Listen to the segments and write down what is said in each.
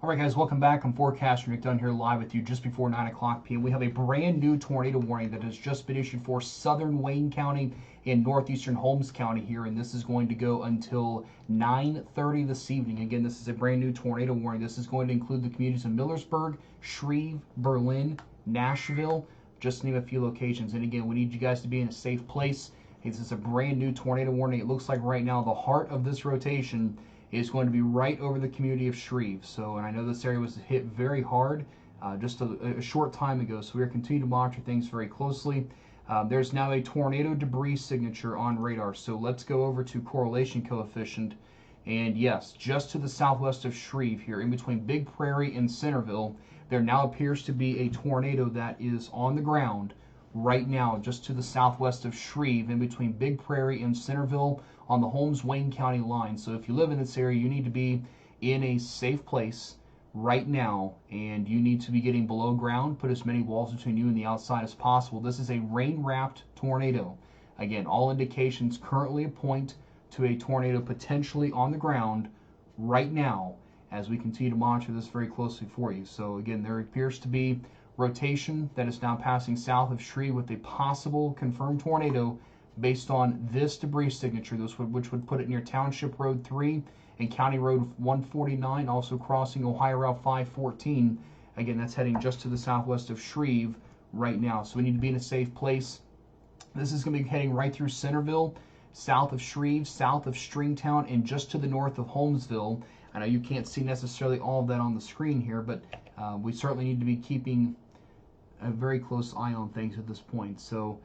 All right, guys, welcome back. I'm forecaster Nick Dunn here live with you just before 9 o'clock p.m. We have a brand new tornado warning that has just been issued for southern Wayne County and northeastern Holmes County here, and this is going to go until 9:30 this evening. Again, this is a brand new tornado warning. This is going to include the communities of Millersburg, Shreve, Berlin, Nashville, just to name a few locations. And again, we need you guys to be in a safe place. This is a brand new tornado warning. It looks like right now the heart of this rotation is going to be right over the community of Shreve. So, and I know this area was hit very hard just a short time ago, so we're continuing to monitor things very closely. There's now a tornado debris signature on radar, so let's go over to correlation coefficient. And yes, just to the southwest of Shreve here, in between Big Prairie and Centerville, there now appears to be a tornado that is on the ground right now, just to the southwest of Shreve, in between Big Prairie and Centerville on the Holmes-Wayne County line. So if you live in this area, you need to be in a safe place right now, and you need to be getting below ground. Put as many walls between you and the outside as possible. This is a rain-wrapped tornado. Again, all indications currently point to a tornado potentially on the ground right now as we continue to monitor this very closely for you. So again, there appears to be rotation that is now passing south of Shreve with a possible confirmed tornado based on this debris signature, which would put it near Township Road 3 and County Road 149, also crossing Ohio Route 514. Again, that's heading just to the southwest of Shreve right now. So we need to be in a safe place. This is going to be heading right through Centerville, south of Shreve, south of Stringtown, and just to the north of Holmesville. I know you can't see necessarily all of that on the screen here, but we certainly need to be keeping a very close eye on things at this point. So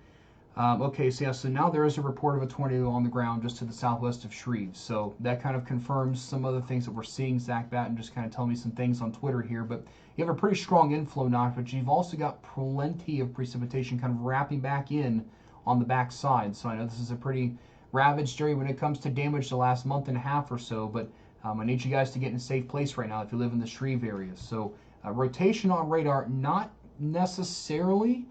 okay, so yeah, so now there is a report of a tornado on the ground just to the southwest of Shreve. So that kind of confirms some other things that we're seeing. Zach Batten just kind of telling me some things on Twitter here. But you have a pretty strong inflow knock, but you've also got plenty of precipitation kind of wrapping back in on the back side. So I know this is a pretty ravaged area when it comes to damage the last month and a half or so. But I need you guys to get in a safe place right now if you live in the Shreve area. So rotation on radar, not necessarily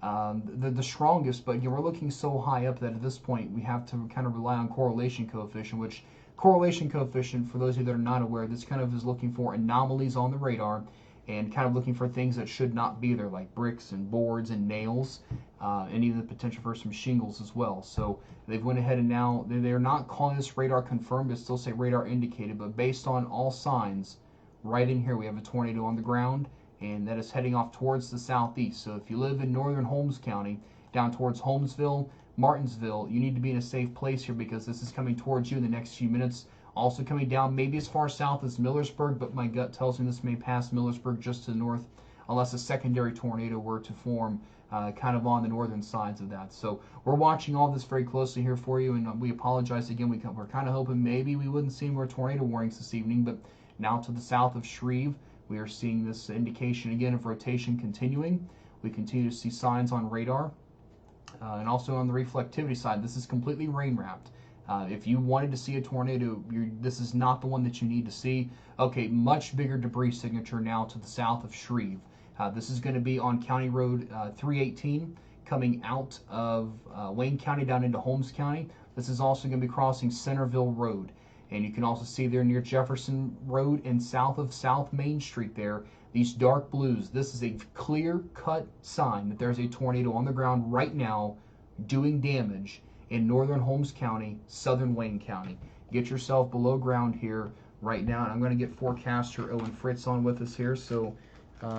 the strongest, but we're looking so high up that at this point we have to kind of rely on correlation coefficient, which correlation coefficient, for those of you that are not aware, this kind of is looking for anomalies on the radar and kind of looking for things that should not be there, like bricks and boards and nails, and even the potential for some shingles as well. So they've went ahead and now they're not calling this radar confirmed, they still say radar indicated, but based on all signs, right in here we have a tornado on the ground, and that is heading off towards the southeast. So if you live in northern Holmes County, down towards Holmesville, Martinsville, you need to be in a safe place here because this is coming towards you in the next few minutes. Also coming down maybe as far south as Millersburg, but my gut tells me this may pass Millersburg just to the north unless a secondary tornado were to form kind of on the northern sides of that. So we're watching all this very closely here for you, and we apologize again. We're kind of hoping maybe we wouldn't see more tornado warnings this evening, but now to the south of Shreve, we are seeing this indication again of rotation continuing. We continue to see signs on radar and also on the reflectivity side. This is completely rain wrapped. If you wanted to see a tornado, this is not the one that you need to see. Okay, much bigger debris signature now to the south of Shreve. This is going to be on County Road 318 coming out of Wayne County down into Holmes County. This is also going to be crossing Centerville Road. And you can also see there near Jefferson Road and south of South Main Street there, these dark blues. This is a clear-cut sign that there's a tornado on the ground right now doing damage in northern Holmes County, southern Wayne County. Get yourself below ground here right now. And I'm going to get forecaster Owen Fritz on with us here, so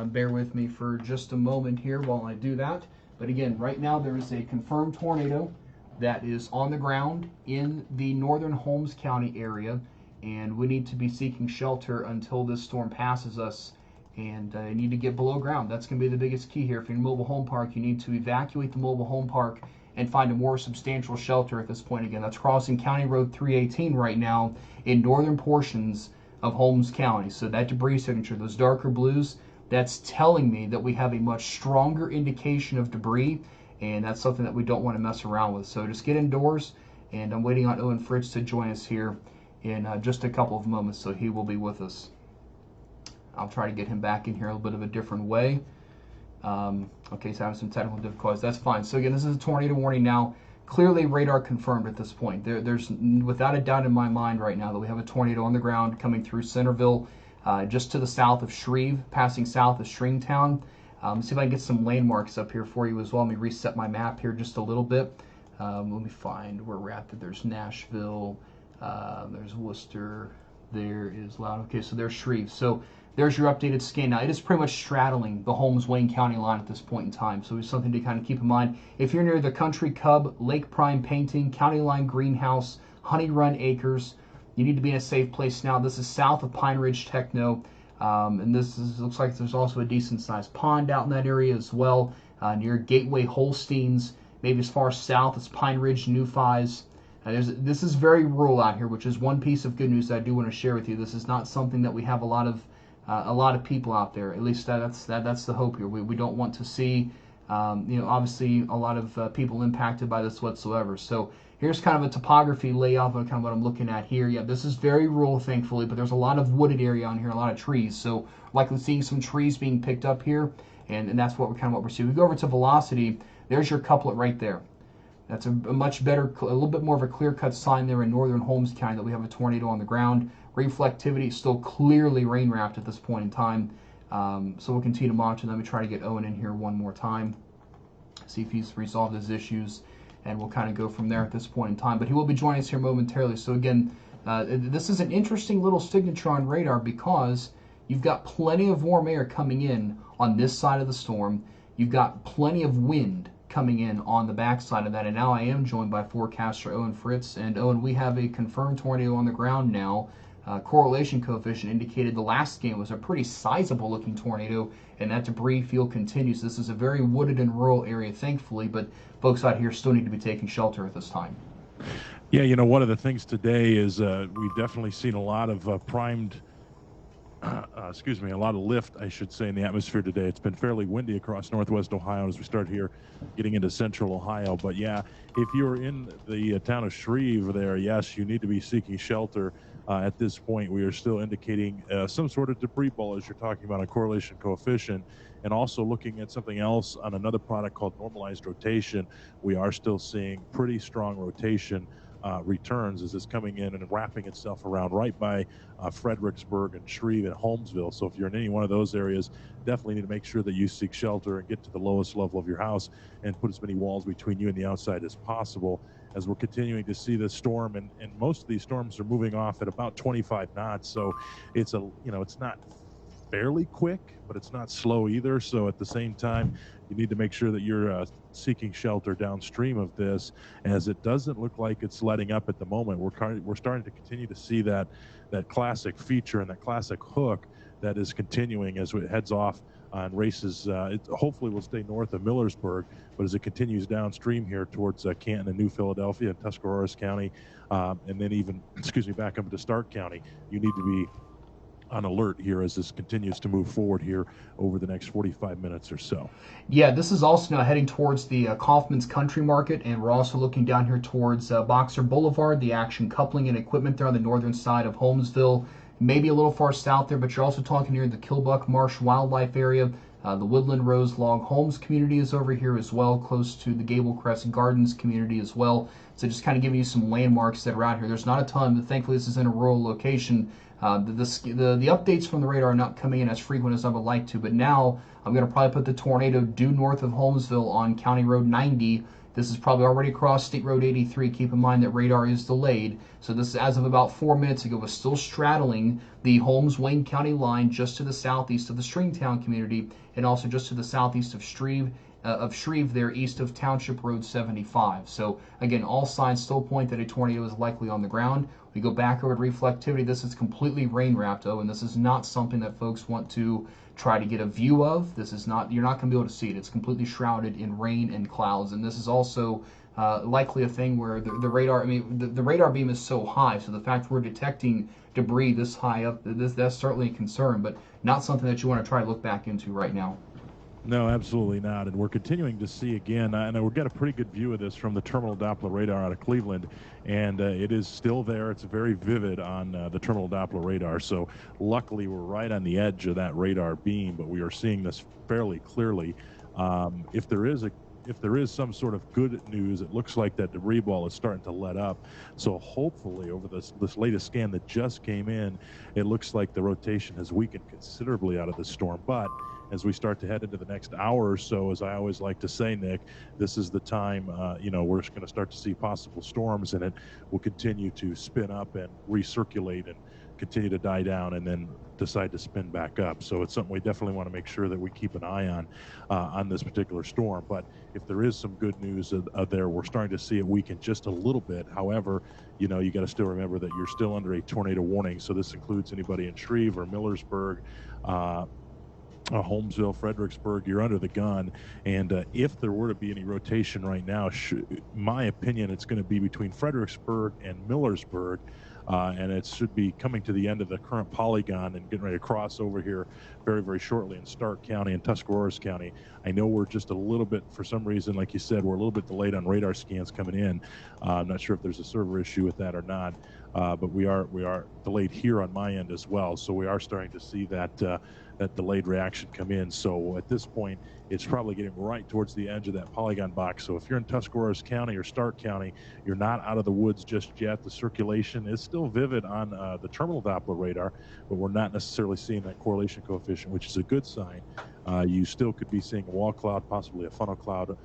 bear with me for just a moment here while I do that. But again, right now there is a confirmed tornado that is on the ground in the northern Holmes County area, and we need to be seeking shelter until this storm passes us, and you need to get below ground. That's going to be the biggest key here. If you're in a mobile home park, you need to evacuate the mobile home park and find a more substantial shelter at this point. Again, that's crossing County Road 318 right now in northern portions of Holmes County. So that debris signature, those darker blues, that's telling me that we have a much stronger indication of debris, and that's something that we don't want to mess around with. So just get indoors, and I'm waiting on Owen Fritz to join us here in just a couple of moments, so he will be with us. I'll try to get him back in here a little bit of a different way. Okay, so having some technical difficulties. That's fine. So again, this is a tornado warning now. Clearly radar confirmed at this point. There's without a doubt in my mind right now that we have a tornado on the ground coming through Centerville, just to the south of Shreve, passing south of Stringtown. See if I can get some landmarks up here for you as well. Let me reset my map here just a little bit. Let me find where we're at. There's Nashville, there's Worcester, there is Loudon. Okay, so there's Shreve. So there's your updated scan. Now, it is pretty much straddling the Holmes-Wayne County line at this point in time, so it's something to kind of keep in mind. If you're near the Country Cub, Lake Prime Painting, County Line Greenhouse, Honey Run Acres, you need to be in a safe place now. This is south of Pine Ridge Techno, and looks like there's also a decent-sized pond out in that area as well, near Gateway Holsteins, maybe as far south as Pine Ridge New Fies. This is very rural out here, which is one piece of good news that I do want to share with you. This is not something that we have a lot of people out there. At least that's the hope here. We don't want to see, obviously a lot of people impacted by this whatsoever. So here's kind of a topography layout of kind of what I'm looking at here. Yeah, this is very rural, thankfully, but there's a lot of wooded area on here, a lot of trees. So likely seeing some trees being picked up here, and that's what we're seeing. We go over to velocity. There's your couplet right there. That's a much better, a little bit more of a clear-cut sign there in northern Holmes County that we have a tornado on the ground. Reflectivity is still clearly rain-wrapped at this point in time. So we'll continue to monitor them. Let me try to get Owen in here one more time, see if he's resolved his issues, and we'll kind of go from there at this point in time. But he will be joining us here momentarily. So again, this is an interesting little signature on radar because you've got plenty of warm air coming in on this side of the storm. You've got plenty of wind coming in on the backside of that, and now I am joined by forecaster Owen Fritz. And Owen, we have a confirmed tornado on the ground now. Correlation coefficient indicated the last scan was a pretty sizable looking tornado, and that debris field continues. This is a very wooded and rural area, thankfully, but folks out here still need to be taking shelter at this time. Yeah, one of the things today is we've definitely seen a lot of a lot of lift, I should say, in the atmosphere today. It's been fairly windy across northwest Ohio as we start here getting into central Ohio. But yeah, if you're in the town of Shreve there, yes, you need to be seeking shelter. At this point, we are still indicating some sort of debris ball as you're talking about a correlation coefficient, and also looking at something else on another product called normalized rotation. We are still seeing pretty strong rotation returns as it's coming in and wrapping itself around right by Fredericksburg and Shreve and Holmesville. So if you're in any one of those areas, definitely need to make sure that you seek shelter and get to the lowest level of your house and put as many walls between you and the outside as possible, as we're continuing to see the storm, and most of these storms are moving off at about 25 knots. So it's it's not fairly quick, but it's not slow either. So at the same time, you need to make sure that you're seeking shelter downstream of this, as it doesn't look like it's letting up at the moment. We're starting to continue to see that classic feature and that classic hook that is continuing as it heads off on races. It hopefully will stay north of Millersburg, but as it continues downstream here towards Canton and New Philadelphia and Tuscarawas County, and then even, back up into Stark County, you need to be on alert here as this continues to move forward here over the next 45 minutes or so. Yeah, this is also now heading towards the Kaufman's Country Market, and we're also looking down here towards Boxer Boulevard, the Action Coupling and Equipment there on the northern side of Holmesville. Maybe a little far south there, but you're also talking near the Kilbuck Marsh Wildlife area. The Woodland Rose Log Homes community is over here as well, close to the Gable Crest Gardens community as well. So just kind of giving you some landmarks that are out here. There's not a ton, but thankfully this is in a rural location. The updates from the radar are not coming in as frequent as I would like to, but now I'm going to probably put the tornado due north of Holmesville on County Road 90. This is probably already across State Road 83. Keep in mind that radar is delayed. So this, as of about 4 minutes ago, was still straddling the Holmes-Wayne County line just to the southeast of the Stringtown community, and also just to the southeast of Shreve there, east of Township Road 75. So again, all signs still point that a tornado is likely on the ground. We go back over to reflectivity. This is completely rain wrapped, and this is not something that folks want to try to get a view of. This is not, you're not going to be able to see it. It's completely shrouded in rain and clouds, and this is also likely a thing where the radar, the radar beam is so high, so the fact we're detecting debris this high up, that's certainly a concern, but not something that you want to try to look back into right now. No, absolutely not. And we're continuing to see again, and we've got a pretty good view of this from the terminal Doppler radar out of Cleveland, and it is still there. It's very vivid on the terminal Doppler radar. So luckily we're right on the edge of that radar beam, but we are seeing this fairly clearly. If there is if there is some sort of good news, it looks like that debris ball is starting to let up. So hopefully over this latest scan that just came in, it looks like the rotation has weakened considerably out of the storm. But as we start to head into the next hour or so, as I always like to say, Nick, this is the time, we're going to start to see possible storms, and it will continue to spin up and recirculate and continue to die down and then decide to spin back up. So it's something we definitely want to make sure that we keep an eye on this particular storm. But if there is some good news there, we're starting to see it weaken just a little bit. However, you got to still remember that you're still under a tornado warning. So this includes anybody in Shreve or Millersburg, Holmesville, Fredericksburg. You're under the gun. And if there were to be any rotation right now, my opinion, it's going to be between Fredericksburg and Millersburg. And it should be coming to the end of the current polygon and getting ready to cross over here very, very shortly in Stark County and Tuscarawas County. I know we're just a little bit, for some reason, like you said, we're a little bit delayed on radar scans coming in. I'm not sure if there's a server issue with that or not, but we are delayed here on my end as well. So we are starting to see that delayed reaction come in. So at this point, it's probably getting right towards the edge of that polygon box. So if you're in Tuscarawas County or Stark County, you're not out of the woods just yet. The circulation is still vivid on the terminal Doppler radar, but we're not necessarily seeing that correlation coefficient, which is a good sign. You still could be seeing a wall cloud, possibly a funnel cloud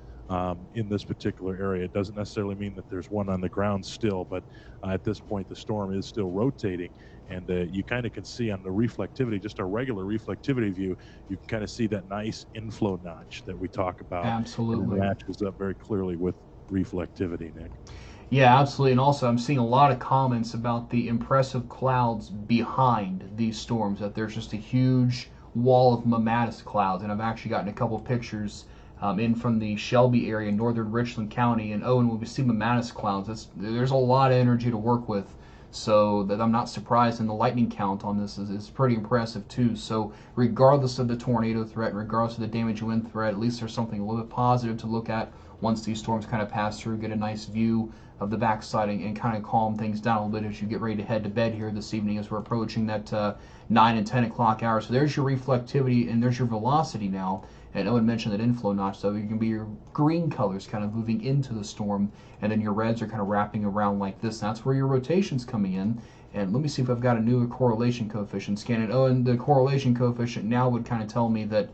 in this particular area. It doesn't necessarily mean that there's one on the ground still, but at this point, the storm is still rotating. And you kind of can see on the reflectivity, just a regular reflectivity view, you can kind of see that nice inflow notch that we talk about. Absolutely. And it matches up very clearly with reflectivity, Nick. Yeah, absolutely. And also, I'm seeing a lot of comments about the impressive clouds behind these storms, that there's just a huge wall of mammatus clouds. And I've actually gotten a couple of pictures in from the Shelby area, northern Richland County. And when we see mammatus clouds, there's a lot of energy to work with. So that I'm not surprised, and the lightning count on this is pretty impressive too. So regardless of the tornado threat, and regardless of the damage wind threat, at least there's something a little bit positive to look at once these storms kind of pass through, get a nice view of the backside and kind of calm things down a little bit as you get ready to head to bed here this evening as we're approaching that 9 and 10 o'clock hour. So there's your reflectivity and there's your velocity now. And Owen mentioned that inflow notch, so you can be your green colors kind of moving into the storm, and then your reds are kind of wrapping around like this. That's where your rotation's coming in. And let me see if I've got a new correlation coefficient scan. And Owen, the correlation coefficient now would kind of tell me that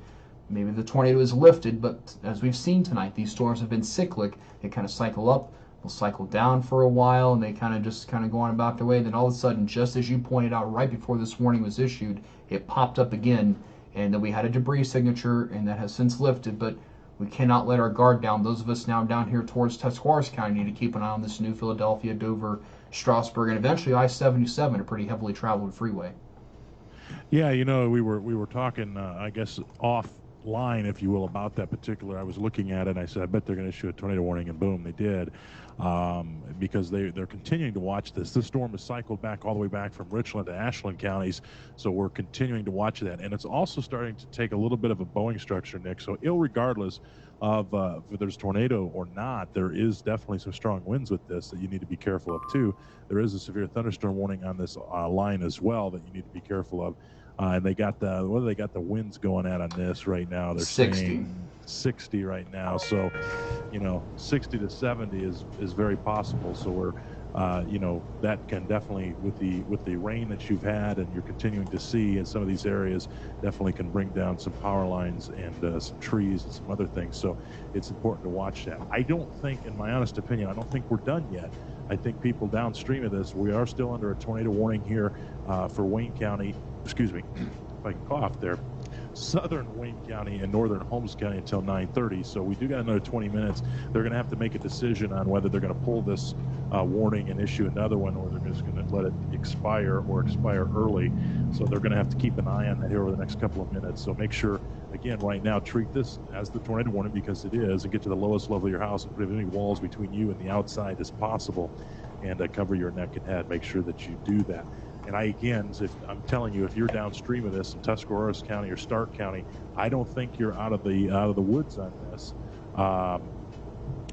maybe the tornado is lifted, but as we've seen tonight, these storms have been cyclic. They kind of cycle up, they'll cycle down for a while, and they kind of go on about their way. Then all of a sudden, just as you pointed out right before this warning was issued, it popped up again. And then we had a debris signature, and that has since lifted, but we cannot let our guard down. Those of us now down here towards Tuscarawas County need to keep an eye on this New Philadelphia, Dover, Strasburg, and eventually I-77, a pretty heavily traveled freeway. Yeah, we were talking, I guess, offline, if you will, about that particular. I was looking at it, and I said, I bet they're going to issue a tornado warning, and boom, they did. Because they're continuing to watch this. This storm has cycled back all the way back from Richland to Ashland counties, so we're continuing to watch that. And it's also starting to take a little bit of a Boeing structure, Nick. So regardless of if there's tornado or not, there is definitely some strong winds with this that you need to be careful of too. There is a severe thunderstorm warning on this line as well that you need to be careful of. And they got the winds going at on this right now? They're 60. saying 60 right now. So, 60 to 70 is very possible. So we're, that can definitely, with the rain that you've had and you're continuing to see in some of these areas, definitely can bring down some power lines and some trees and some other things. So it's important to watch that. I don't think, in my honest opinion, I don't think we're done yet. I think people downstream of this, we are still under a tornado warning here for Wayne County. Excuse me, if I can cough there. Southern Wayne County and northern Holmes County until 9:30. So we do got another 20 minutes. They're going to have to make a decision on whether they're going to pull this warning and issue another one, or they're just going to let it expire or expire early. So they're going to have to keep an eye on that here over the next couple of minutes. So make sure, again, right now, treat this as the tornado warning because it is, and get to the lowest level of your house and put as many walls between you and the outside as possible, and cover your neck and head. Make sure that you do that. And I'm telling you, if you're downstream of this in Tuscarawas County or Stark County, I don't think you're out of the woods on this.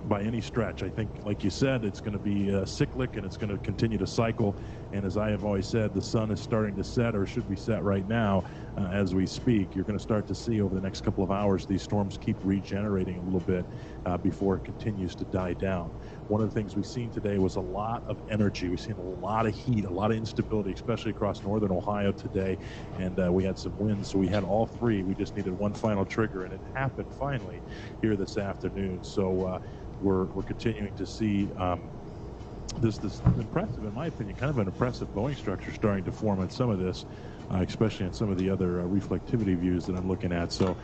by any stretch. I think, like you said, it's going to be cyclic, and it's going to continue to cycle. And as I have always said, the sun is starting to set, or should be set right now as we speak. You're going to start to see over the next couple of hours these storms keep regenerating a little bit before it continues to die down. One of the things we've seen today was a lot of energy. We've seen a lot of heat, a lot of instability, especially across northern Ohio today. And we had some winds, so we had all three. We just needed one final trigger, and it happened finally here this afternoon. So we're continuing to see this impressive, in my opinion, kind of an impressive Boeing structure starting to form on some of this, especially on some of the other reflectivity views that I'm looking at. So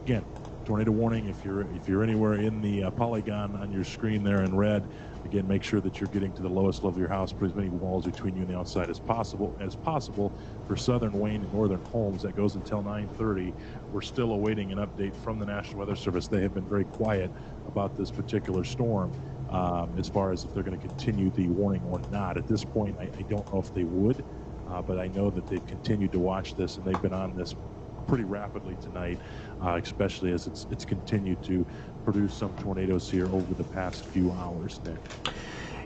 again, tornado warning. If you're anywhere in the polygon on your screen there in red, again, make sure that you're getting to the lowest level of your house. Put as many walls between you and the outside as possible. For southern Wayne and northern Holmes, that goes until 9:30. We're still awaiting an update from the National Weather Service. They have been very quiet about this particular storm as far as if they're going to continue the warning or not. At this point, I don't know if they would, but I know that they've continued to watch this, and they've been on this pretty rapidly tonight, especially as it's continued to produce some tornadoes here over the past few hours, Nick.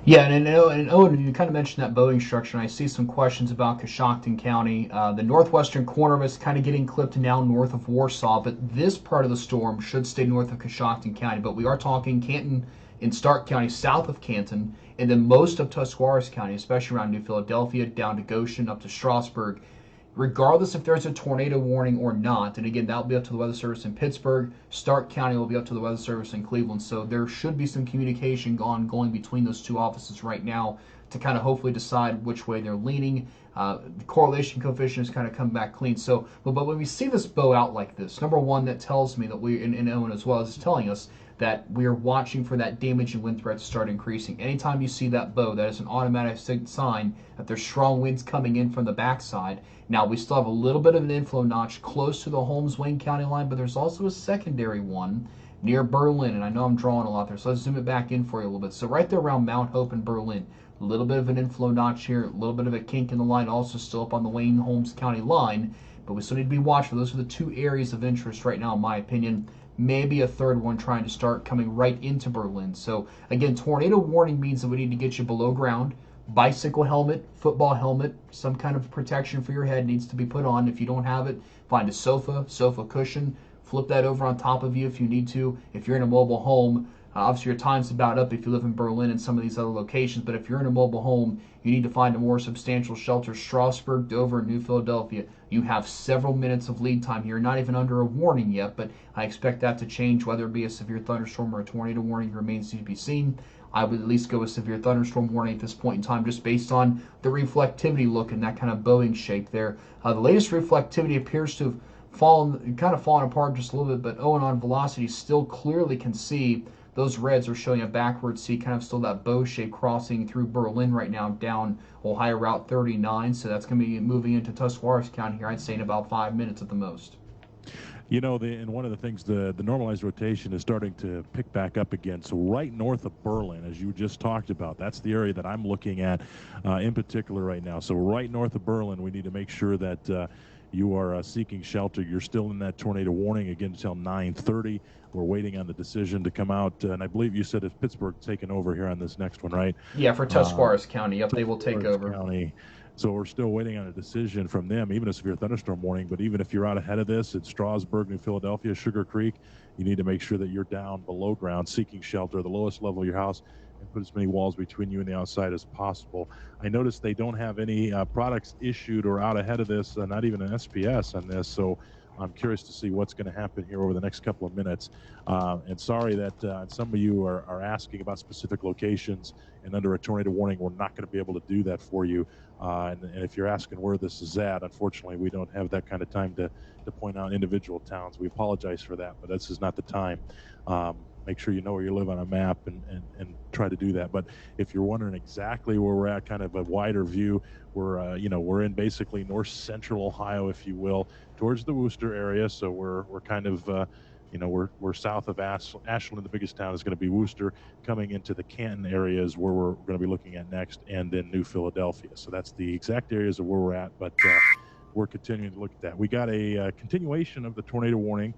Yeah, and Owen, you kind of mentioned that Boeing structure, and I see some questions about Coshocton County. The northwestern corner of it's kind of getting clipped now north of Warsaw, but this part of the storm should stay north of Coshocton County. But we are talking Canton and Stark County south of Canton, and then most of Tuscarawas County, especially around New Philadelphia, down to Goshen, up to Strasburg. Regardless if there's a tornado warning or not, and again, that'll be up to the Weather Service in Pittsburgh. Stark County will be up to the Weather Service in Cleveland. So there should be some communication ongoing between those two offices right now to kind of hopefully decide which way they're leaning. The correlation coefficient has kind of come back clean. So, but when we see this bow out like this, number one, that tells me that and Owen as well is telling us that we are watching for that damage and wind threat to start increasing. Anytime you see that bow, that is an automatic sign that there's strong winds coming in from the backside. Now, we still have a little bit of an inflow notch close to the Holmes-Wayne County line, but there's also a secondary one near Berlin, and I know I'm drawing a lot there, so let's zoom it back in for you a little bit. So right there around Mount Hope and Berlin, a little bit of an inflow notch here, a little bit of a kink in the line, also still up on the Wayne-Holmes County line, but we still need to be watchful. Those are the two areas of interest right now, in my opinion. Maybe a third one trying to start coming right into Berlin. So again, tornado warning means that we need to get you below ground. Bicycle helmet, football helmet, some kind of protection for your head needs to be put on. If you don't have it, find a sofa cushion, flip that over on top of you if you need to. If you're in a mobile home, obviously your time's about up if you live in Berlin and some of these other locations, but if you're in a mobile home, you need to find a more substantial shelter. Strasburg, Dover, New Philadelphia. You have several minutes of lead time here, not even under a warning yet, but I expect that to change, whether it be a severe thunderstorm or a tornado warning remains to be seen. I would at least go with severe thunderstorm warning at this point in time, just based on the reflectivity look and that kind of Boeing shape there. The latest reflectivity appears to have fallen apart just a little bit, but Owen on velocity still clearly can see those reds are showing a backward C, kind of still that bow shape crossing through Berlin right now down Ohio Route 39. So that's going to be moving into Tuscarawas County here, I'd say in about 5 minutes at the most. You know, and one of the things, the normalized rotation is starting to pick back up again. So right north of Berlin, as you just talked about, that's the area that I'm looking at in particular right now. So right north of Berlin, we need to make sure that you are seeking shelter. You're still in that tornado warning again until 9:30. We're waiting on the decision to come out, and I believe you said it's Pittsburgh taking over here on this next one, right? Yeah, for Tuscarawas County. Yep, they will take over. County. So we're still waiting on a decision from them, even a severe thunderstorm warning. But even if you're out ahead of this, it's Strasburg, New Philadelphia, Sugar Creek, you need to make sure that you're down below ground, seeking shelter, the lowest level of your house, and put as many walls between you and the outside as possible. I noticed they don't have any products issued or out ahead of this, not even an SPS on this. So I'm curious to see what's going to happen here over the next couple of minutes. And sorry that some of you are asking about specific locations, and under a tornado warning, we're not going to be able to do that for you. And if you're asking where this is at, unfortunately, we don't have that kind of time to point out individual towns. We apologize for that, but this is not the time. Make sure you know where you live on a map and try to do that. But if you're wondering exactly where we're at, kind of a wider view, we're in basically north central Ohio, if you will, towards the Worcester area. So we're kind of we're south of Ashland. The biggest town is going to be Worcester. Coming into the Canton areas where we're going to be looking at next, and then New Philadelphia. So that's the exact areas of where we're at. But we're continuing to look at that. We got a continuation of the tornado warning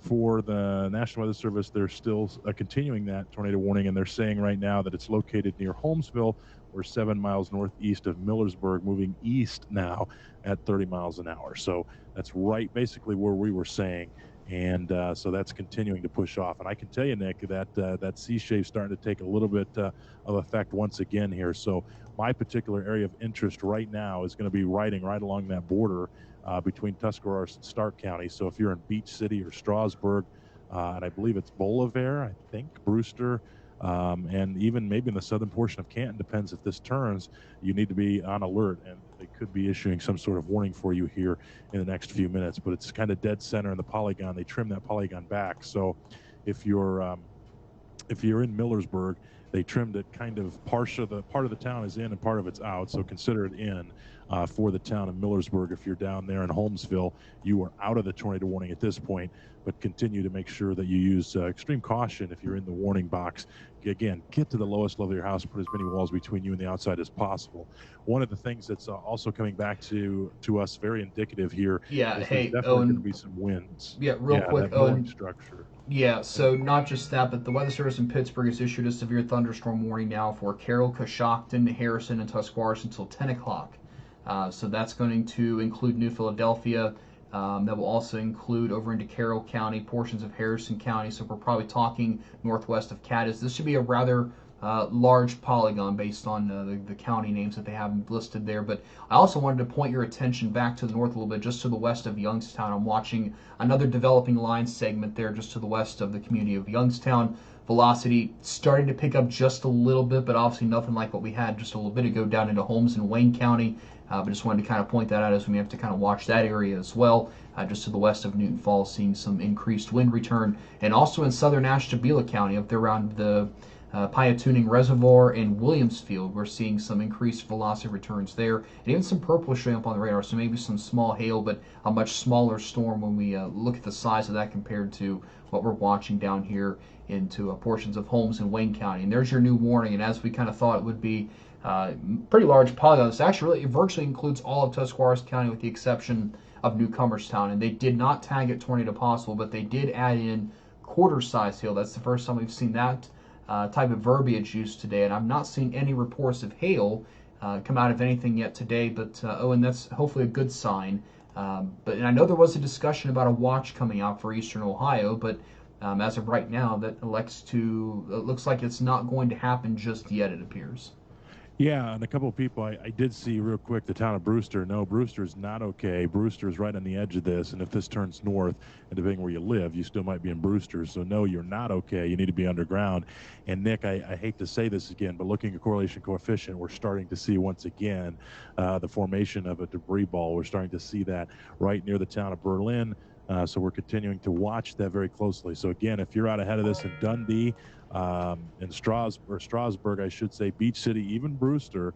for the National Weather Service, they're still continuing that tornado warning, and they're saying right now that it's located near Holmesville. We're 7 miles northeast of Millersburg, moving east now at 30 miles an hour. So that's right basically where we were saying. And so that's continuing to push off. And I can tell you, Nick, that that sea shave's starting to take a little bit of effect once again here. So my particular area of interest right now is going to be riding right along that border between Tuscarawas and Stark County. So if you're in Beach City or Strasburg, and I believe it's Bolivar, I think, Brewster, and even maybe in the southern portion of Canton, depends if this turns, you need to be on alert, and they could be issuing some sort of warning for you here in the next few minutes. But it's kind of dead center in the polygon. They trim that polygon back. So if you're in Millersburg, they trimmed it kind of part of the town is in and part of it's out. So consider it in for the town of Millersburg. If you're down there in Holmesville, you are out of the tornado warning at this point, but continue to make sure that you use extreme caution if you're in the warning box. Again, get to the lowest level of your house, put as many walls between you and the outside as possible. One of the things that's also coming back to us, very indicative here, Yeah, is hey, there's definitely Owen. going to be some winds. Yeah, real quick, that mooring Owen. structure. Yeah, so not just that, but the Weather Service in Pittsburgh has issued a severe thunderstorm warning now for Carroll, Coshocton, Harrison, and Tuscarawas until 10 o'clock. So that's going to include New Philadelphia. That will also include over into Carroll County, portions of Harrison County. So we're probably talking northwest of Cadiz. This should be a rather large polygon based on the county names that they have listed there. But I also wanted to point your attention back to the north a little bit, just to the west of Youngstown. I'm watching another developing line segment there just to the west of the community of Youngstown. Velocity starting to pick up just a little bit, but obviously nothing like what we had just a little bit ago down into Holmes and Wayne County. But just wanted to kind of point that out, as we may have to kind of watch that area as well. Just to the west of Newton Falls, seeing some increased wind return. And also in southern Ashtabula County, up there around the Piatuning Reservoir and Williamsfield, we're seeing some increased velocity returns there. And even some purple showing up on the radar, so maybe some small hail, but a much smaller storm when we look at the size of that compared to what we're watching down here into portions of Holmes and Wayne County. And there's your new warning. And as we kind of thought it would be, pretty large polygon. This actually it virtually includes all of Tuscarawas County with the exception of Newcomerstown. And they did not tag it tornado possible, but they did add in quarter-size hail. That's the first time we've seen that type of verbiage used today. And I'm not seeing any reports of hail come out of anything yet today. But Owen, that's hopefully a good sign. And I know there was a discussion about a watch coming out for Eastern Ohio, but as of right now, it looks like it's not going to happen just yet, it appears. Yeah, and a couple of people I did see real quick, the town of Brewster. No, Brewster's not okay. Brewster's right on the edge of this, and if this turns north, and depending where you live, you still might be in Brewster. So no, you're not okay. You need to be underground. And Nick, I hate to say this again, but looking at correlation coefficient, we're starting to see once again the formation of a debris ball. We're starting to see that right near the town of Berlin. So we're continuing to watch that very closely. So again, if you're out ahead of this in Dundee, in Strasburg, I should say, Beach City, even Brewster,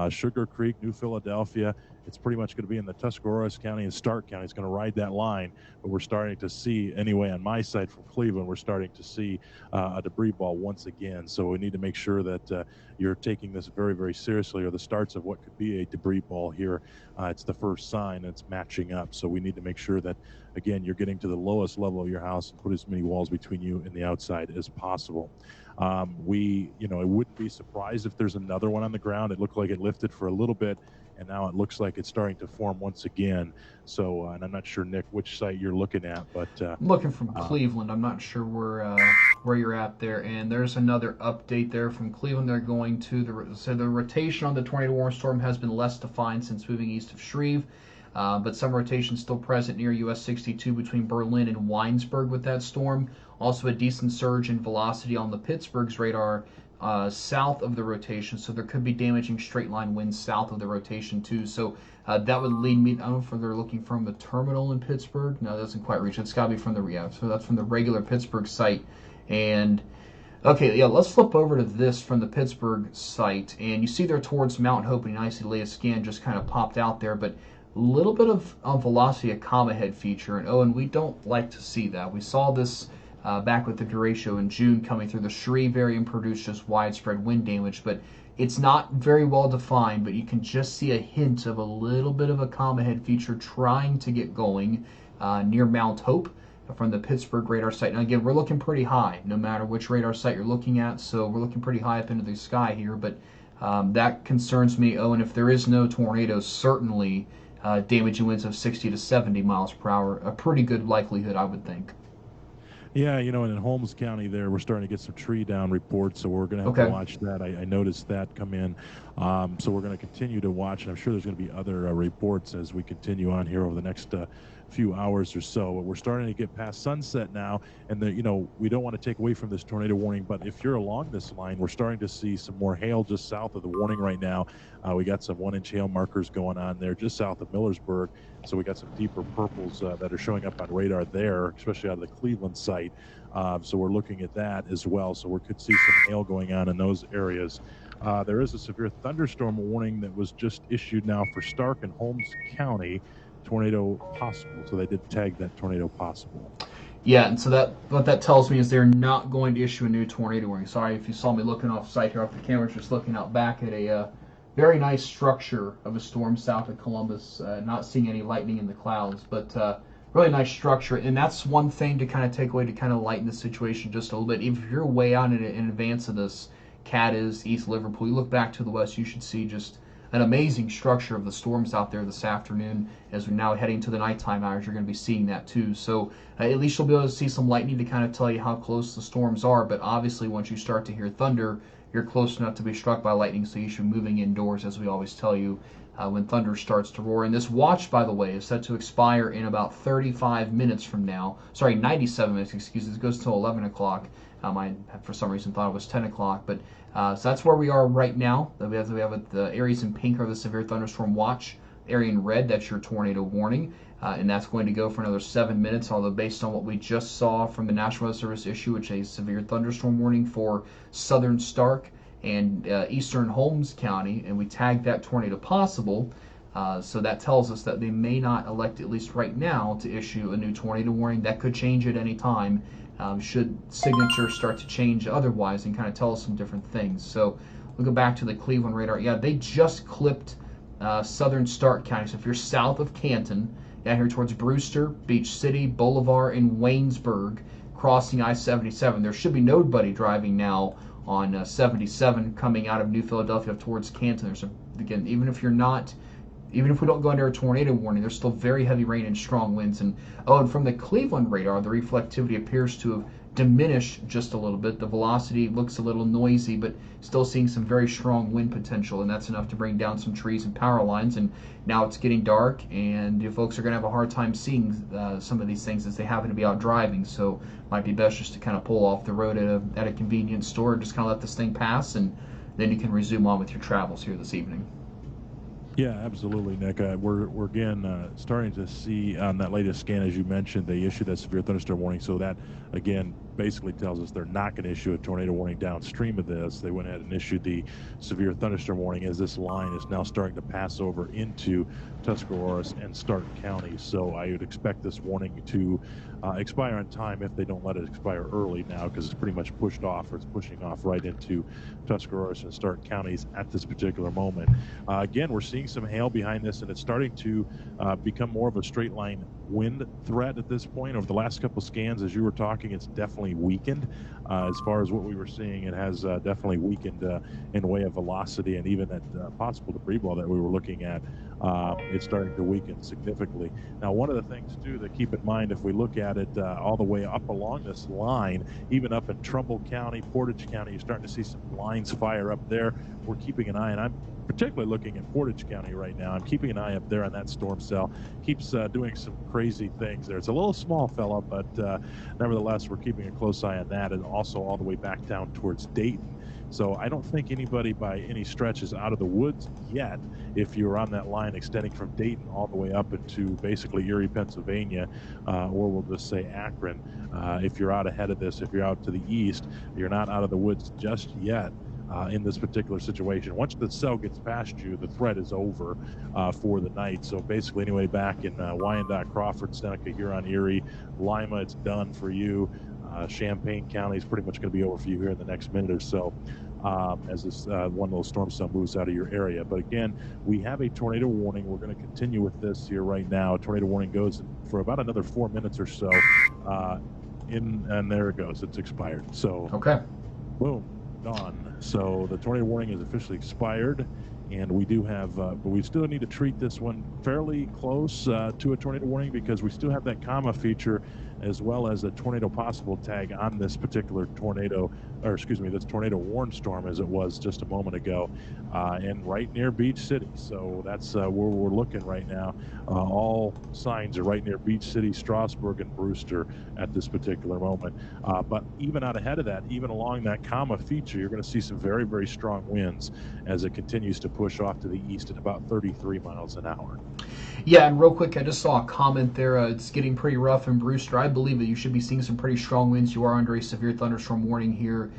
Sugar Creek, New Philadelphia, it's pretty much going to be in the Tuscarawas County and Stark County. It's going to ride that line, but we're starting to see, anyway, on my side from Cleveland, we're starting to see a debris ball once again. So we need to make sure that you're taking this very, very seriously, or the starts of what could be a debris ball here. It's the first sign, and it's matching up. So we need to make sure that, again, you're getting to the lowest level of your house and put as many walls between you and the outside as possible. I wouldn't be surprised if there's another one on the ground. It looked like it lifted for a little bit, and now it looks like it's starting to form once again. So, and I'm not sure, Nick, which site you're looking at, but I'm looking from Cleveland. I'm not sure where you're at there. And there's another update there from Cleveland. They're going to the rotation on the tornado warning storm has been less defined since moving east of Shreve. But some rotation still present near US 62 between Berlin and Weinsberg with that storm. Also a decent surge in velocity on the Pittsburgh's radar south of the rotation, so there could be damaging straight line winds south of the rotation too. So that would lead me, I don't know if they're looking from the terminal in Pittsburgh. No, that doesn't quite reach. It's got to be from so that's from the regular Pittsburgh site. And okay, yeah, let's flip over to this from the Pittsburgh site. And you see there towards Mount Hope, and I see the latest scan just kind of popped out there, but a little bit of velocity, a comma head feature. And we don't like to see that. We saw this back with the derecho in June coming through the Shreve area and produced just widespread wind damage, but it's not very well defined, but you can just see a hint of a little bit of a comma head feature trying to get going near Mount Hope. from the Pittsburgh radar site. Now again, we're looking pretty high, no matter which radar site you're looking at, so we're looking pretty high up into the sky here, but that concerns me. Oh, and if there is no tornado, certainly damaging winds of 60 to 70 miles per hour, a pretty good likelihood, I would think. Yeah, and in Holmes County there, we're starting to get some tree down reports, so we're going to have to watch that. I noticed that come in. So we're going to continue to watch, and I'm sure there's going to be other reports as we continue on here over the next few hours or so. We're starting to get past sunset now, and we don't want to take away from this tornado warning, but if you're along this line, we're starting to see some more hail just south of the warning right now. We got some 1-inch hail markers going on there just south of Millersburg, so we got some deeper purples that are showing up on radar there, especially out of the Cleveland site. So we're looking at that as well, so we could see some hail going on in those areas. There is a severe thunderstorm warning that was just issued now for Stark and Holmes County. Tornado possible, so they did tag that tornado possible. Yeah, and so what that tells me is they're not going to issue a new tornado warning. Sorry if you saw me looking off site here off the camera, just looking out back at a very nice structure of a storm south of Columbus. Not seeing any lightning in the clouds, but really nice structure. And that's one thing to kind of take away to kind of lighten the situation just a little bit. If you're way out in advance of this, Cat is East Liverpool. You look back to the west, you should see just an amazing structure of the storms out there this afternoon. As we're now heading to the nighttime hours, you're going to be seeing that too. So at least you'll be able to see some lightning to kind of tell you how close the storms are. But obviously, once you start to hear thunder, you're close enough to be struck by lightning, so you should be moving indoors, as we always tell you, when thunder starts to roar. And this watch, by the way, is set to expire in about 35 minutes from now. Sorry, 97 minutes, excuse me. It goes till 11 o'clock. I, for some reason, thought it was 10 o'clock. But so that's where we are right now. We have the areas in pink are the severe thunderstorm watch. Area in red, that's your tornado warning. And that's going to go for another 7 minutes, although based on what we just saw from the National Weather Service issue, which is a severe thunderstorm warning for southern Stark and eastern Holmes County, and we tagged that tornado possible. So that tells us that they may not elect, at least right now, to issue a new tornado warning. That could change at any time. Should signatures start to change otherwise and kind of tell us some different things. So we'll go back to the Cleveland radar. Yeah, they just clipped southern Stark County. So if you're south of Canton, down here towards Brewster, Beach City, Boulevard, and Waynesburg, crossing I-77, there should be nobody driving now on 77 coming out of New Philadelphia towards Canton. There's again, even if we don't go under a tornado warning, there's still very heavy rain and strong winds. And from the Cleveland radar, the reflectivity appears to have diminished just a little bit. The velocity looks a little noisy, but still seeing some very strong wind potential, and that's enough to bring down some trees and power lines. And now it's getting dark, and you folks are going to have a hard time seeing some of these things as they happen to be out driving. So it might be best just to kind of pull off the road at a convenience store, just kind of let this thing pass, and then you can resume on with your travels here this evening. Yeah, absolutely, Nick. We're again starting to see on that latest scan, as you mentioned, they issued that severe thunderstorm warning. So that, again, basically tells us they're not going to issue a tornado warning downstream of this. They went ahead and issued the severe thunderstorm warning as this line is now starting to pass over into Tuscarawas and Stark County. So I would expect this warning to expire on time if they don't let it expire early now, because it's pretty much pushed off, or it's pushing off right into Tuscarawas and Stark counties at this particular moment. Again, we're seeing some hail behind this, and it's starting to become more of a straight line wind threat at this point. Over the last couple scans, as you were talking, it's definitely weakened. As far as what we were seeing, it has definitely weakened in way of velocity, and even that possible debris ball that we were looking at, it's starting to weaken significantly. Now, one of the things, too, to keep in mind, if we look at it all the way up along this line, even up in Trumbull County, Portage County, you're starting to see some lines fire up there. We're keeping an eye, and I'm particularly looking at Portage County right now. I'm keeping an eye up there on that storm cell. Keeps doing some crazy things there. It's a little small fella, but nevertheless, we're keeping a close eye on that, and also all the way back down towards Dayton. So I don't think anybody by any stretch is out of the woods yet if you're on that line extending from Dayton all the way up into basically Erie, Pennsylvania, or we'll just say Akron. If you're out ahead of this, if you're out to the east, you're not out of the woods just yet. In this particular situation, once the cell gets past you, the threat is over for the night. So basically, anyway, back in Wyandotte, Crawford, Seneca, Huron, Erie, Lima, it's done for you. Champaign County is pretty much going to be over for you here in the next minute or so. as this one little storm cell moves out of your area. But again, we have a tornado warning. We're going to continue with this here right now. Tornado warning goes for about another 4 minutes or so. And there it goes. It's expired. So okay, boom, gone. So the tornado warning is officially expired. And we do have, but we still need to treat this one fairly close to a tornado warning, because we still have that comma feature as well as a tornado possible tag on this particular tornado, or excuse me, this tornado warned storm as it was just a moment ago, and right near Beach City. So that's where we're looking right now. All signs are right near Beach City, Strasburg, and Brewster at this particular moment. But even out ahead of that, even along that comma feature, you're going to see some very, very strong winds as it continues to push off to the east at about 33 miles an hour. Yeah, and real quick, I just saw a comment there. It's getting pretty rough in Brewster. I believe that you should be seeing some pretty strong winds. You are under a severe thunderstorm warning here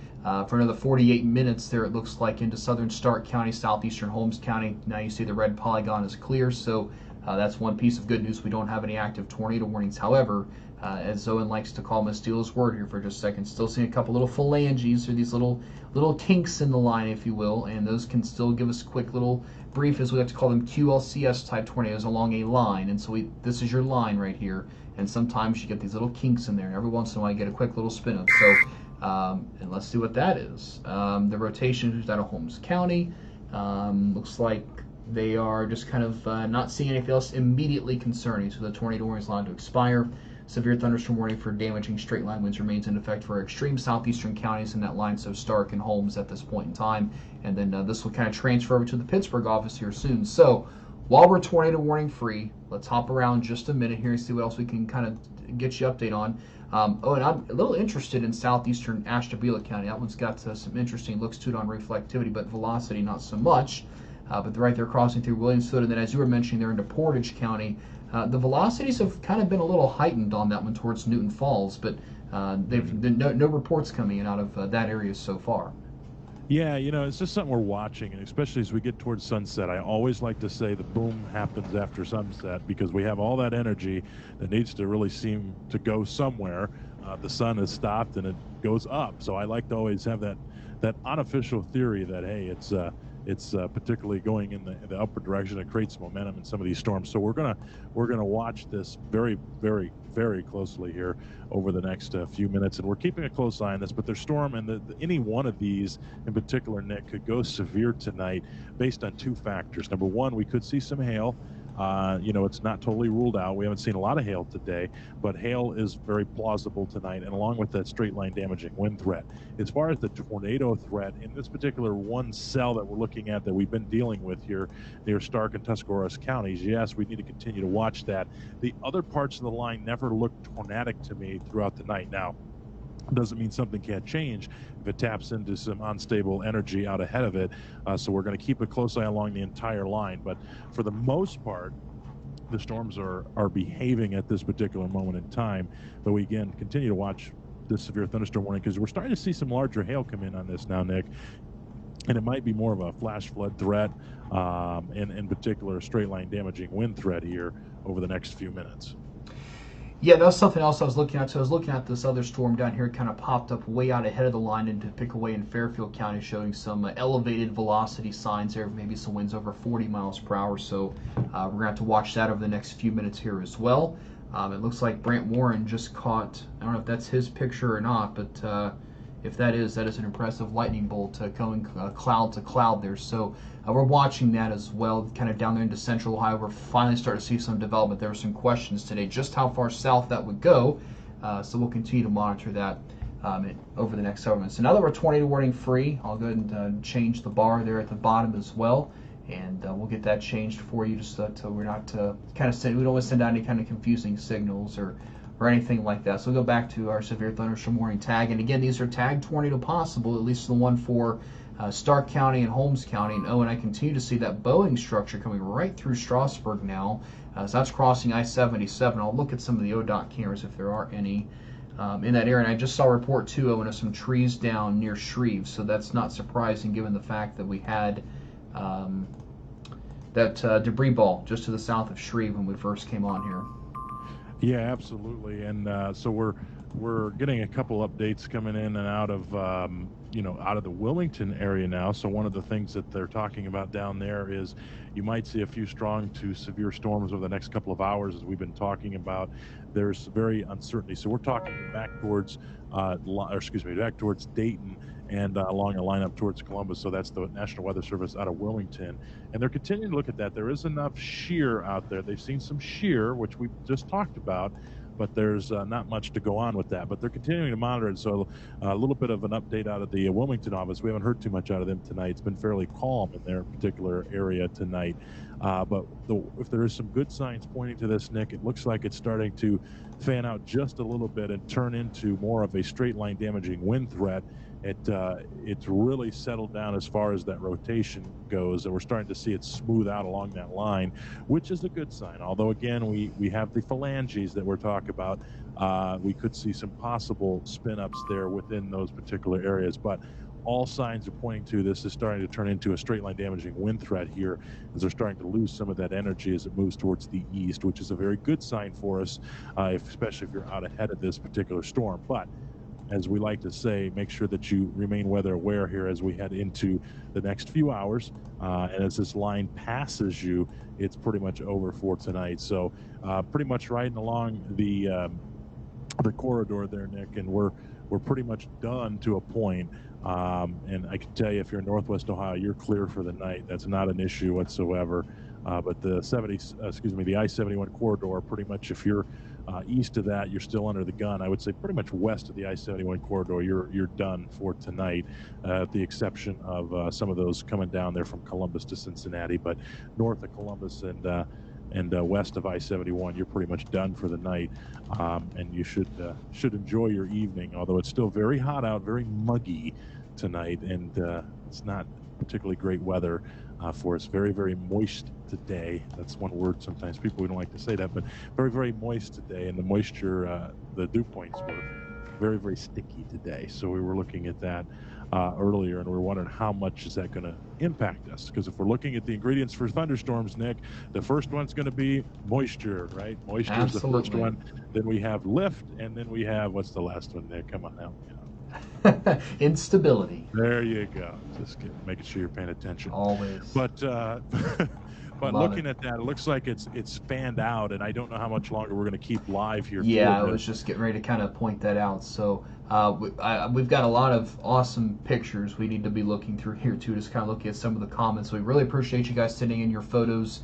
for another 48 minutes there, it looks like, into southern Stark County, southeastern Holmes County. Now you see the red polygon is clear, so that's one piece of good news. We don't have any active tornado warnings. However, as Owen likes to call him, steal his word here for just a second, still seeing a couple little phalanges, or these little kinks in the line, if you will, and those can still give us quick little brief, as we like to call them, QLCS type tornadoes along a line. And so this is your line right here, and sometimes you get these little kinks in there, and every once in a while you get a quick little spin up. So and let's see what that is. The rotation is out of Holmes County. Looks like they are just kind of not seeing anything else immediately concerning, so the tornado warning is allowed to expire. Severe thunderstorm warning for damaging straight line winds remains in effect for extreme southeastern counties in that line, so Stark and Holmes at this point in time. And then this will kind of transfer over to the Pittsburgh office here soon. So while we're tornado warning free, let's hop around just a minute here and see what else we can kind of get you update on. Oh, and I'm a little interested in southeastern Ashtabula County. That one's got some interesting looks to it on reflectivity, but velocity not so much. But right there crossing through Williamsfield, and then as you were mentioning, they're into Portage County. The velocities have kind of been a little heightened on that one towards Newton Falls, but they've no reports coming in out of that area so far. Yeah, it's just something we're watching, and especially as we get towards sunset. I always like to say the boom happens after sunset, because we have all that energy that needs to really seem to go somewhere. The sun has stopped and it goes up, so I like to always have that unofficial theory that, hey, it's particularly going in the upward direction. It creates momentum in some of these storms. So we're gonna watch this very, very, very closely here over the next few minutes, and we're keeping a close eye on this. But their storm, and any one of these in particular, Nick, could go severe tonight based on two factors. Number one, we could see some hail. It's not totally ruled out. We haven't seen a lot of hail today, but hail is very plausible tonight, and along with that straight line damaging wind threat. As far as the tornado threat, in this particular one cell that we're looking at that we've been dealing with here near Stark and Tuscarawas counties, yes, we need to continue to watch that. The other parts of the line never looked tornadic to me throughout the night. Now, doesn't mean something can't change if it taps into some unstable energy out ahead of it. So we're going to keep a close eye along the entire line. But for the most part, the storms are behaving at this particular moment in time. But we, again, continue to watch this severe thunderstorm warning, because we're starting to see some larger hail come in on this now, Nick. And it might be more of a flash flood threat, and in particular, a straight line damaging wind threat here over the next few minutes. Yeah, that's something else I was looking at. So I was looking at this other storm down here, kind of popped up way out ahead of the line into Pickaway and Fairfield County, showing some elevated velocity signs there, maybe some winds over 40 miles per hour. So we're going to have to watch that over the next few minutes here as well. It looks like Brant Warren just caught, I don't know if that's his picture or not, but if that is an impressive lightning bolt going cloud to cloud there. So we're watching that as well, kind of down there into central Ohio. We're finally starting to see some development. There were some questions today just how far south that would go. So we'll continue to monitor that over the next several minutes. So now that we're tornado warning free, I'll go ahead and change the bar there at the bottom as well. And we'll get that changed for you, just so we're not we don't want to send out any kind of confusing signals or anything like that. So we'll go back to our severe thunderstorm warning tag. And again, these are tagged tornado possible, at least the one for Stark County and Holmes County. And and I continue to see that Boeing structure coming right through Strasburg now. So that's crossing I-77. I'll look at some of the ODOT cameras if there are any in that area. And I just saw a report too, Owen, of some trees down near Shreve. So that's not surprising given the fact that we had that debris ball just to the south of Shreve when we first came on here. Yeah, absolutely. And so we're getting a couple updates coming in and out of out of the Wilmington area now. So one of the things that they're talking about down there is you might see a few strong to severe storms over the next couple of hours, as we've been talking about. There's very uncertainty. So we're talking back towards, back towards Dayton and along a line up towards Columbus. So that's the National Weather Service out of Wilmington. And they're continuing to look at that. There is enough shear out there. They've seen some shear, which we just talked about, but there's not much to go on with that. But they're continuing to monitor it. So a little bit of an update out of the Wilmington office. We haven't heard too much out of them tonight. It's been fairly calm in their particular area tonight. But if there is some good signs pointing to this, Nick, it looks like it's starting to fan out just a little bit and turn into more of a straight line damaging wind threat. It's really settled down as far as that rotation goes, and we're starting to see it smooth out along that line, which is a good sign. Although, again, we have the phalanges that we're talking about. We could see some possible spin-ups there within those particular areas, but all signs are pointing to this is starting to turn into a straight line damaging wind threat here, as they're starting to lose some of that energy as it moves towards the east, which is a very good sign for us, especially if you're out ahead of this particular storm. But as we like to say, make sure that you remain weather aware here as we head into the next few hours. And as this line passes you, it's pretty much over for tonight. So pretty much riding along the corridor there, Nick, and we're pretty much done to a point. And I can tell you, if you're in Northwest Ohio, you're clear for the night. That's not an issue whatsoever. But the I-71 corridor, pretty much if you're east of that, you're still under the gun. I would say pretty much west of the I-71 corridor, you're done for tonight, at the exception of some of those coming down there from Columbus to Cincinnati. But north of Columbus and west of I-71, you're pretty much done for the night. And you should enjoy your evening, although it's still very hot out, very muggy tonight, and it's not particularly great weather for us. Very, very moist today. That's one word sometimes people don't like to say that, but very, very moist today, and the moisture, the dew points were very, very sticky today. So we were looking at that earlier, and we were wondering how much is that going to impact us, because if we're looking at the ingredients for thunderstorms, Nick, the first one's going to be moisture, right? Moisture is the first one. Then we have lift, and then we have, what's the last one, Nick? Come on now. Instability. There you go. Just making sure you're paying attention. Always. But looking at that, it looks like it's fanned out, and I don't know how much longer we're going to keep live here. Yeah, I was just getting ready to kind of point that out. So we've got a lot of awesome pictures we need to be looking through here too, just kind of looking at some of the comments. We really appreciate you guys sending in your photos.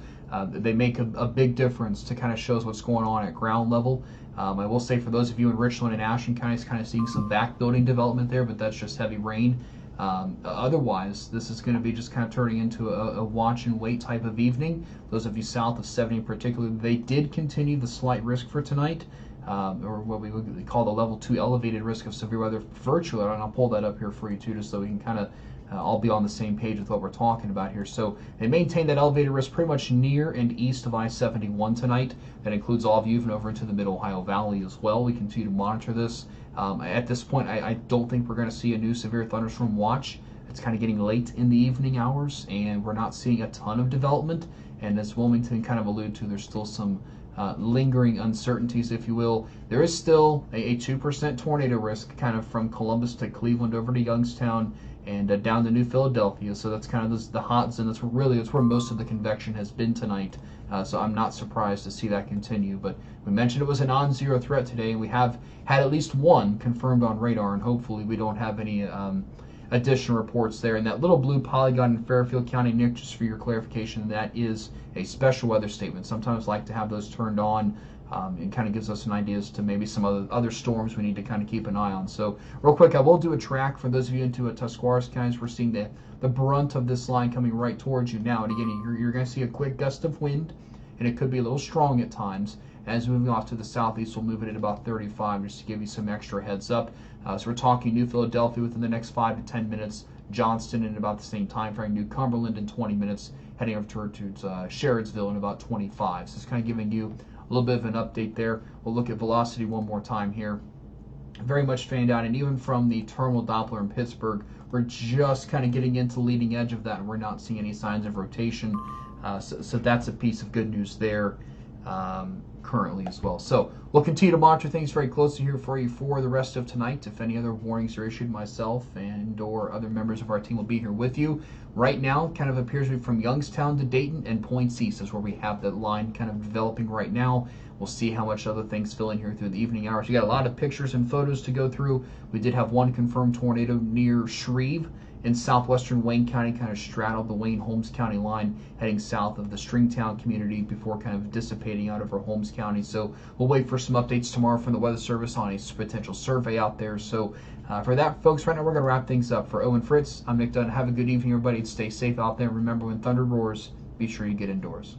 They make a big difference to kind of show us what's going on at ground level. I will say, for those of you in Richland and Ashland counties, kind of seeing some back building development there, but that's just heavy rain. Otherwise, this is going to be just kind of turning into a watch and wait type of evening. Those of you south of 70 in particular, they did continue the slight risk for tonight, or what we would call the level 2 elevated risk of severe weather virtually. And I'll pull that up here for you too, just so we can kind of all be on the same page with what we're talking about here. So they maintain that elevated risk pretty much near and east of I-71 tonight. That includes all of you even over into the Mid-Ohio Valley as well. We continue to monitor this. At this point, I don't think we're going to see a new severe thunderstorm watch. It's kind of getting late in the evening hours, and we're not seeing a ton of development. And as Wilmington kind of alluded to, there's still some lingering uncertainties, if you will. There is still a 2% tornado risk kind of from Columbus to Cleveland over to Youngstown and down to New Philadelphia. So that's kind of the hot zone. That's where most of the convection has been tonight. So I'm not surprised to see that continue. But we mentioned it was a non-zero threat today, and we have had at least one confirmed on radar, and hopefully we don't have any additional reports there. And that little blue polygon in Fairfield County, Nick, just for your clarification, that is a special weather statement. Sometimes I like to have those turned on. It kind of gives us an idea as to maybe some other storms we need to kind of keep an eye on. So real quick, I will do a track for those of you into Tuscarawas counties. We're seeing the brunt of this line coming right towards you now. And again, you're going to see a quick gust of wind, and it could be a little strong at times. As moving off to the southeast, we'll move it at about 35, just to give you some extra heads up. So we're talking New Philadelphia within the next 5 to 10 minutes, Johnston in about the same time frame, New Cumberland in 20 minutes, heading over towards Sherrodsville in about 25. So it's kind of giving you a little bit of an update there. We'll look at velocity one more time here. Very much fanned out, and even from the terminal Doppler in Pittsburgh, we're just kind of getting into leading edge of that, and we're not seeing any signs of rotation. So that's a piece of good news there. currently as well. So we'll continue to monitor things very closely here for you for the rest of tonight. If any other warnings are issued, myself and or other members of our team will be here with you. Right now, kind of appears to be from Youngstown to Dayton and Points East is where we have that line kind of developing right now. We'll see how much other things fill in here through the evening hours. We got a lot of pictures and photos to go through. We did have one confirmed tornado near Shreve in southwestern Wayne County, kind of straddled the Wayne-Holmes County line, heading south of the Stringtown community before kind of dissipating out over Holmes County. So we'll wait for some updates tomorrow from the Weather Service on a potential survey out there. So for that, folks, right now we're going to wrap things up. For Owen Fritz, I'm Nick Dunn. Have a good evening, everybody. Stay safe out there. Remember, when thunder roars, be sure you get indoors.